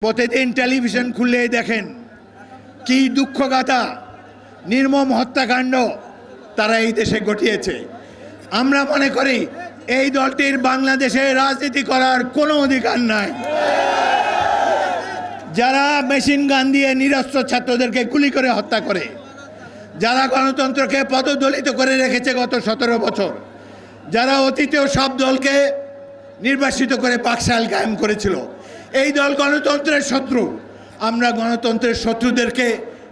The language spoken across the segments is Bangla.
প্রতিদিন টেলিভিশন খুললেই দেখেন কি দুঃখগাথা নির্মম হত্যাকাণ্ড তারা এই দেশে ঘটিয়েছে। আমরা মনে করি এই দলটির বাংলাদেশে রাজনীতি করার কোনো অধিকার নাই। যারা মেশিন গান দিয়ে নিরস্ত্র ছাত্রদেরকে গুলি করে হত্যা করে, যারা গণতন্ত্রকে পদদলিত করে রেখেছে গত 17 বছর, যারা অতীতেও সব দলকে নির্বাসিত করে বাকশাল কায়েম করেছিল, এই দল গণতন্ত্রের শত্রু। আমরা গণতন্ত্রের শত্রুদেরকে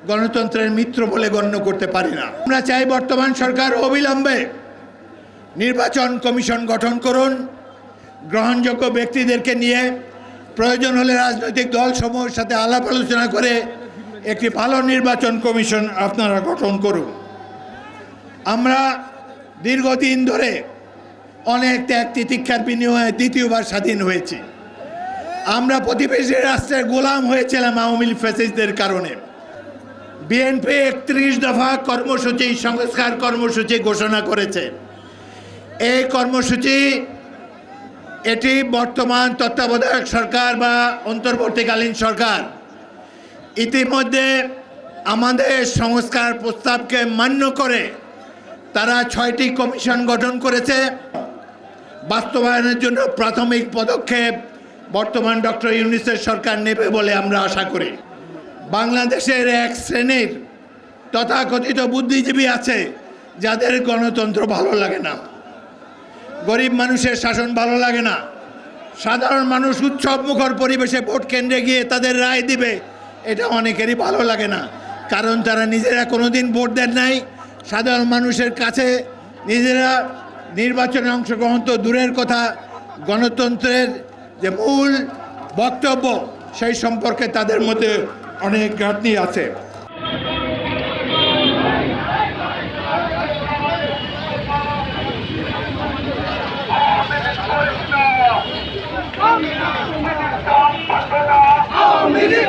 গণতন্ত্রের মিত্র বলে গণ্য করতে পারি না। আমরা চাই বর্তমান সরকার অবিলম্বে নির্বাচন কমিশন গঠন করুন, গ্রহণযোগ্য ব্যক্তিদেরকে নিয়ে প্রয়োজন হলে রাজনৈতিক দলসমূহের সাথে আলাপ আলোচনা করে একটি ভালো নির্বাচন কমিশন আপনারা গঠন করুন। আমরা দীর্ঘদিন ধরে অনেক ত্যাগ তিতিক্ষার বিনিময়ে দ্বিতীয়বার স্বাধীন হয়েছি। আমরা প্রতিবেশী রাষ্ট্রের গোলাম হয়েছিলাম আওয়ামী লীগ ফ্যাসিস্টদের কারণে। বিএনপি 31 দফা কর্মসূচি, সংস্কার কর্মসূচি ঘোষণা করেছে। এই কর্মসূচি এটি বর্তমান তত্ত্বাবধায়ক সরকার বা অন্তর্বর্তীকালীন সরকার ইতিমধ্যে আমাদের সংস্কার প্রস্তাবকে মান্য করে তারা 6টি কমিশন গঠন করেছে। বাস্তবায়নের জন্য প্রাথমিক পদক্ষেপ বর্তমান ডক্টর ইউনূসের সরকার নেবে বলে আমরা আশা করি। বাংলাদেশের এক শ্রেণীর তথাকথিত বুদ্ধিজীবী আছে যাদের গণতন্ত্র ভালো লাগে না, গরিব মানুষের শাসন ভালো লাগে না, সাধারণ মানুষ উৎসব মুখর পরিবেশে ভোট কেন্দ্রে গিয়ে তাদের রায় দিবে এটা অনেকেরই ভালো লাগে না। কারণ তারা নিজেরা কোনোদিন ভোট দেন নাই, সাধারণ মানুষের কাছে নিজেরা নির্বাচনে অংশগ্রহণ তো দূরের কথা, গণতন্ত্রের যে মূল বক্তব্য সেই সম্পর্কে তাদের মধ্যে অনেক ঘাটতি আছে। আওয়ামী লীগ